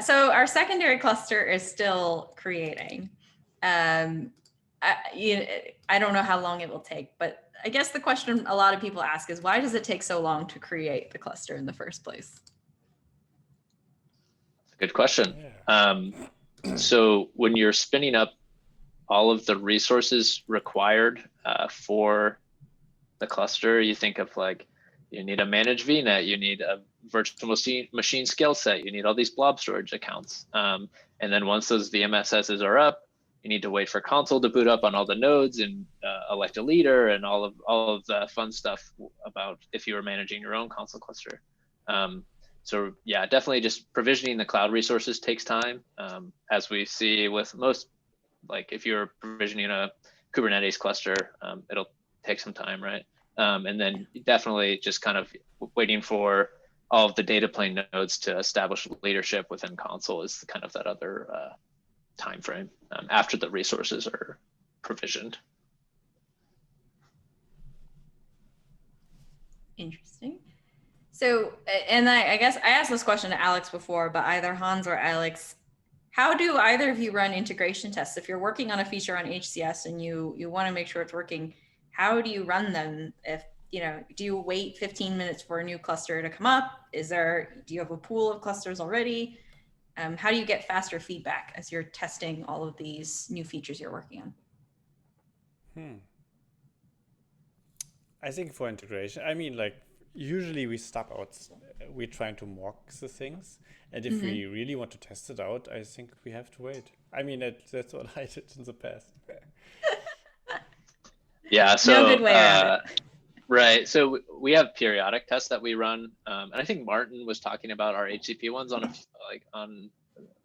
So our secondary cluster is still creating. I don't know how long it will take, but I guess the question a lot of people ask is, why does it take so long to create the cluster in the first place? Good question. So when you're spinning up all of the resources required for the cluster, you think of like, you need a managed VNet, you need a virtual machine scale set, you need all these blob storage accounts. And then once those VMSSs are up, you need to wait for Consul to boot up on all the nodes and elect a leader and all of the fun stuff about if you were managing your own Consul cluster. So yeah, definitely just provisioning the cloud resources takes time, as we see with most, like if you're provisioning a Kubernetes cluster, it'll take some time, right? And then definitely just kind of waiting for all of the data plane nodes to establish leadership within Consul is kind of that other time frame after the resources are provisioned. Interesting. So, and I guess I asked this question to Alex before, but either Hans or Alex, how do either of you run integration tests? If you're working on a feature on HCS and you want to make sure it's working, how do you run them? If, do you wait 15 minutes for a new cluster to come up? Do you have a pool of clusters already? How do you get faster feedback as you're testing all of these new features you're working on? I think for integration, usually we're trying to mock the things. And if we really want to test it out, I think we have to wait. That's what I did in the past. Yeah, so no good way around it. Right. So we have periodic tests that we run, and I think Martin was talking about our HCP ones on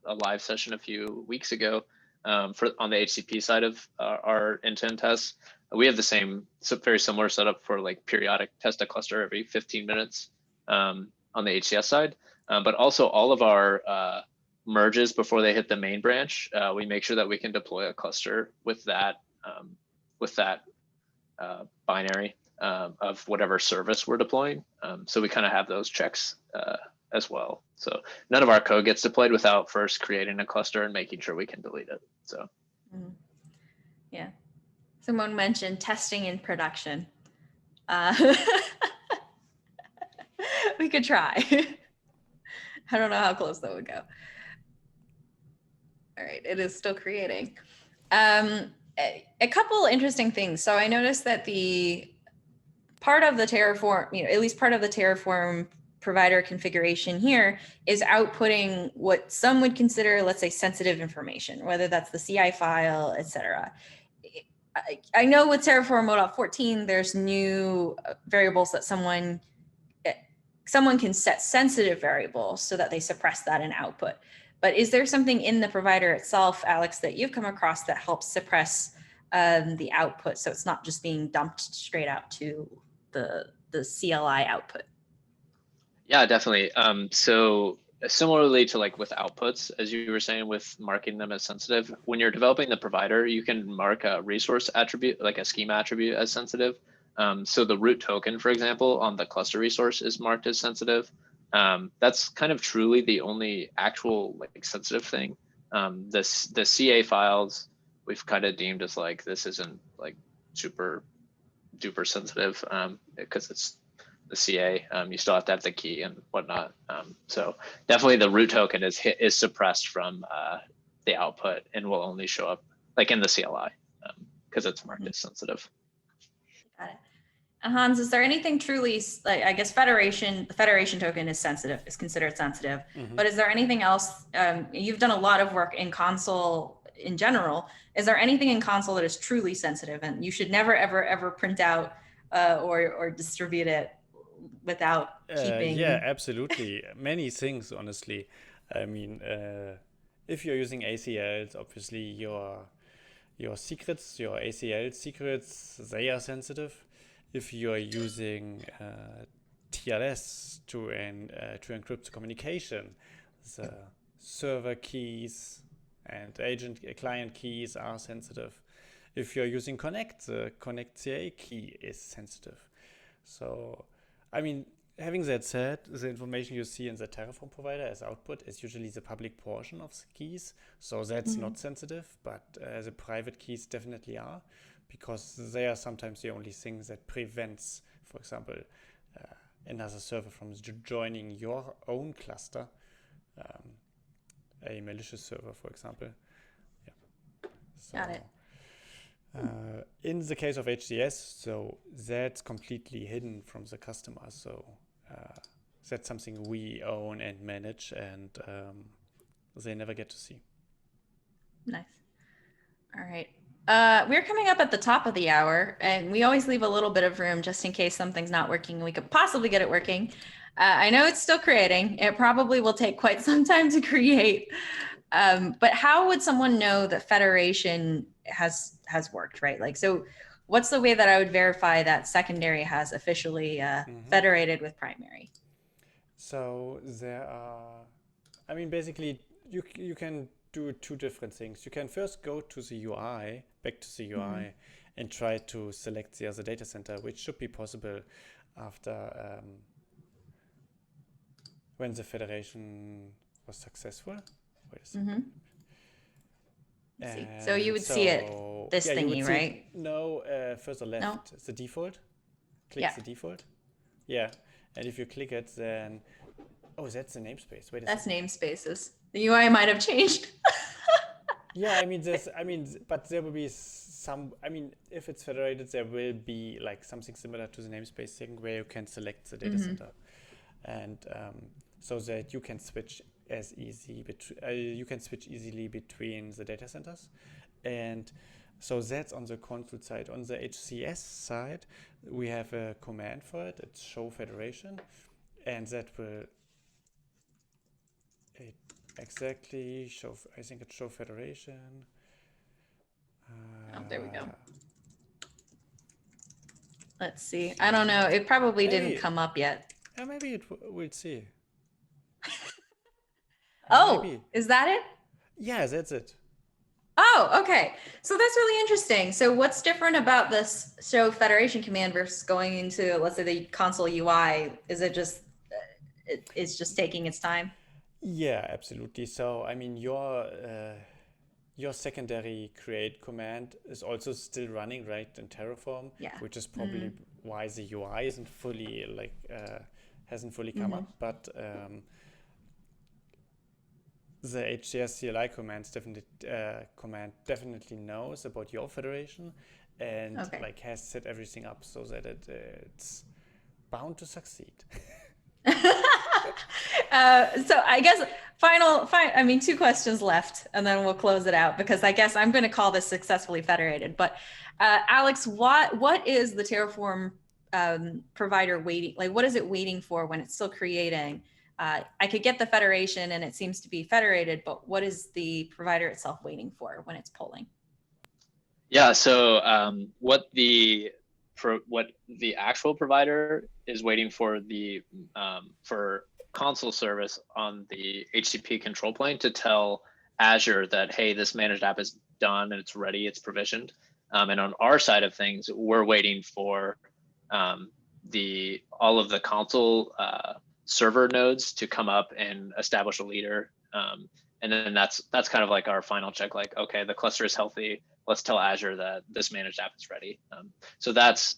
a live session a few weeks ago. On the HCP side of our end-to-end tests, we have the same, very similar setup for like periodic test a cluster every 15 minutes on the HCS side, but also all of our merges before they hit the main branch, we make sure that we can deploy a cluster with that binary of whatever service we're deploying. So we kind of have those checks as well. So none of our code gets deployed without first creating a cluster and making sure we can delete it. So yeah, someone mentioned testing in production. We could try. I don't know how close that would go. All right, it is still creating. A couple interesting things. So I noticed that the part of the Terraform, at least part of the Terraform provider configuration here is outputting what some would consider, let's say, sensitive information, whether that's the CI file, etc. I know with Terraform 1.14, there's new variables that someone can set sensitive variables so that they suppress that in output. But is there something in the provider itself, Alex, that you've come across that helps suppress the output so it's not just being dumped straight out to the CLI output? Yeah, definitely. So similarly to like with outputs, as you were saying, with marking them as sensitive, when you're developing the provider, you can mark a resource attribute, like a schema attribute, as sensitive. So the root token, for example, on the cluster resource is marked as sensitive. That's kind of truly the only actual like sensitive thing. The CA files we've kind of deemed as like, this isn't like super duper sensitive because it's the CA. You still have to have the key and whatnot. So definitely the root token is suppressed from the output and will only show up like in the CLI because it's marked as sensitive. Got it. Hans, is there anything truly, like, I guess the Federation token is considered sensitive, but is there anything else? You've done a lot of work in Consul in general. Is there anything in Consul that is truly sensitive and you should never, ever, ever print out or distribute it without keeping? Yeah, absolutely. Many things, honestly. If you're using ACLs, obviously your secrets, your ACL secrets, they are sensitive. If you're using TLS to encrypt the communication, the server keys and client keys are sensitive. If you're using Connect, the Connect CA key is sensitive. So, having that said, the information you see in the Terraform provider as output is usually the public portion of the keys. So that's not sensitive, but the private keys definitely are, because they are sometimes the only thing that prevents, for example, another server from joining your own cluster, a malicious server, for example. Yeah. So, Got it. In the case of HCS, so that's completely hidden from the customer. So that's something we own and manage, and they never get to see. Nice. All right. We're coming up at the top of the hour, and we always leave a little bit of room just in case something's not working and we could possibly get it working. I know it's still creating. It probably will take quite some time to create. But how would someone know that Federation has worked, right? Like, so what's the way that I would verify that secondary has officially federated with primary? So there are, basically you can do two different things. You can first go to the UI, back to the UI, and try to select the other data center, which should be possible after when the federation was successful. Wait a second. Let's see. So you would see it, this yeah, you would thingy, see right? no, further left. No? It's the default. Click Yeah. the default. Yeah, and if you click it, then oh, that's the namespace. Wait a That's second. namespaces. The UI might have changed. Yeah, I mean, but there will be some. I mean, if it's federated, there will be like something similar to the namespace thing where you can select the data center, and so that you can switch as easy. You can switch easily between the data centers, and so that's on the Consul side. On the HCS side, we have a command for it. It's show federation, and that will exactly show. I think it's show federation. Oh, there we go. Let's see. I don't know. It probably didn't come up yet. Yeah, maybe we'll see. Oh, maybe. Is that it? Yeah, that's it. Oh, okay. So that's really interesting. So what's different about this show federation command versus going into, let's say, the console UI? Is it just, it's just taking its time? Yeah, absolutely. So, I mean, your secondary create command is also still running, right, in Terraform, Yeah. which is probably why the UI isn't fully, like, hasn't fully come up. But the HCS CLI command definitely knows about your federation and like has set everything up so that it's bound to succeed. So I guess I mean, 2 questions left and then we'll close it out because I guess I'm going to call this successfully federated. But Alex, what is the Terraform provider waiting? Like, what is it waiting for when it's still creating? I could get the federation and it seems to be federated, but what is the provider itself waiting for when it's polling? Yeah, so what the actual provider is waiting for for Consul service on the HCP control plane to tell Azure that, hey, this managed app is done and it's ready, it's provisioned. And on our side of things, we're waiting for all of the Consul server nodes to come up and establish a leader. And then that's kind of like our final check, like, okay, the cluster is healthy. Let's tell Azure that this managed app is ready. So that's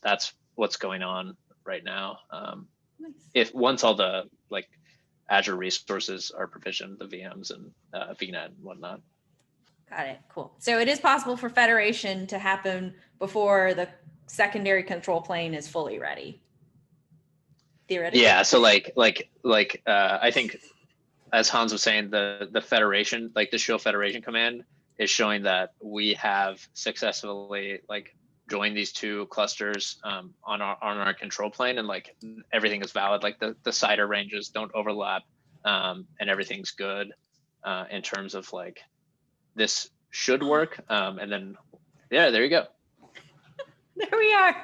what's going on right now. Nice. If once all the like Azure resources are provisioned, the VMs and VNet and whatnot. Got it. Cool. So it is possible for federation to happen before the secondary control plane is fully ready. Theoretically. Yeah. So like I think, as Hans was saying, the federation, like the show federation command, is showing that we have successfully like joined these 2 clusters on our control plane, and like everything is valid. Like the CIDR ranges don't overlap, and everything's good in terms of like this should work. And then yeah, there you go. There we are.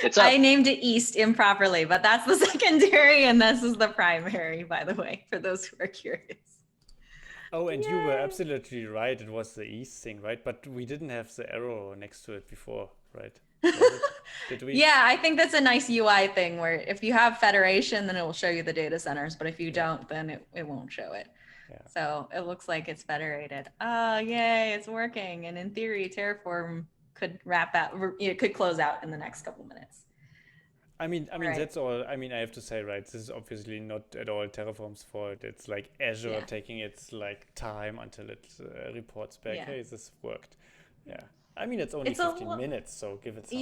It's up. I named it East improperly, but that's the secondary and this is the primary, by the way, for those who are curious. Oh, and you were absolutely right. It was the East thing, right? But we didn't have the arrow next to it before, right? Did we? Yeah, I think that's a nice UI thing where if you have federation, then it will show you the data centers. But if you don't, then it won't show it. Yeah. So it looks like it's federated. Oh, yay, it's working. And in theory, Terraform could could close out in the next couple minutes. I mean, right. That's all. I mean, I have to say, right, this is obviously not at all Terraform's fault. It's like Azure taking its like time until it reports back, hey, this worked. Yeah. I mean, it's only 15 minutes, so give it some.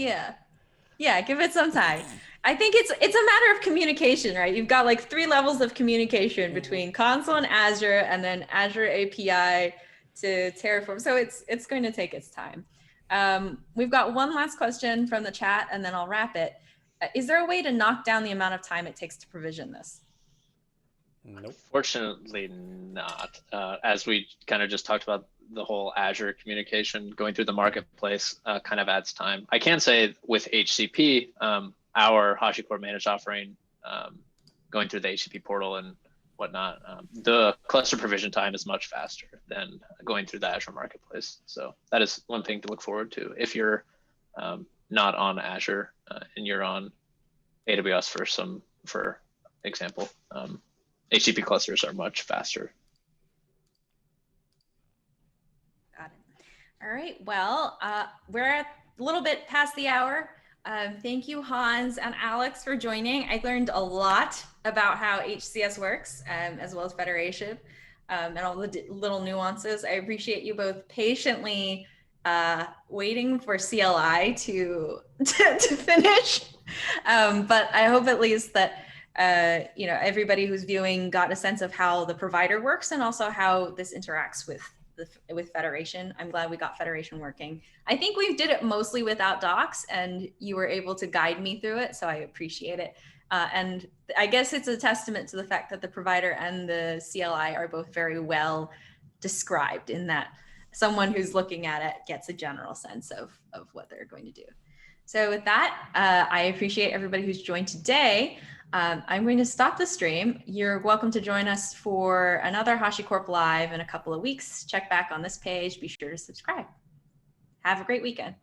Yeah, give it some time. I think it's a matter of communication, right? You've got like 3 levels of communication between Consul and Azure, and then Azure API to Terraform. So it's going to take its time. We've got one last question from the chat, and then I'll wrap it. Is there a way to knock down the amount of time it takes to provision this? Nope. Fortunately not. As we kind of just talked about, the whole Azure communication going through the marketplace kind of adds time. I can say with HCP, our HashiCorp managed offering, going through the HCP portal and whatnot, the cluster provision time is much faster than going through the Azure marketplace. So that is one thing to look forward to if you're not on Azure and you're on AWS for example. HCP clusters are much faster. Got All right, well, we're a little bit past the hour. Thank you, Hans and Alex, for joining. I learned a lot about how HCS works, as well as Federation, and all the little nuances. I appreciate you both patiently waiting for CLI to finish. But I hope at least that everybody who's viewing got a sense of how the provider works and also how this interacts with Federation. I'm glad we got Federation working. I think we did it mostly without docs, and you were able to guide me through it, so I appreciate it. And I guess it's a testament to the fact that the provider and the CLI are both very well described, in that someone who's looking at it gets a general sense of what they're going to do. So with that, I appreciate everybody who's joined today. I'm going to stop the stream. You're welcome to join us for another HashiCorp Live in a couple of weeks. Check back on this page. Be sure to subscribe. Have a great weekend.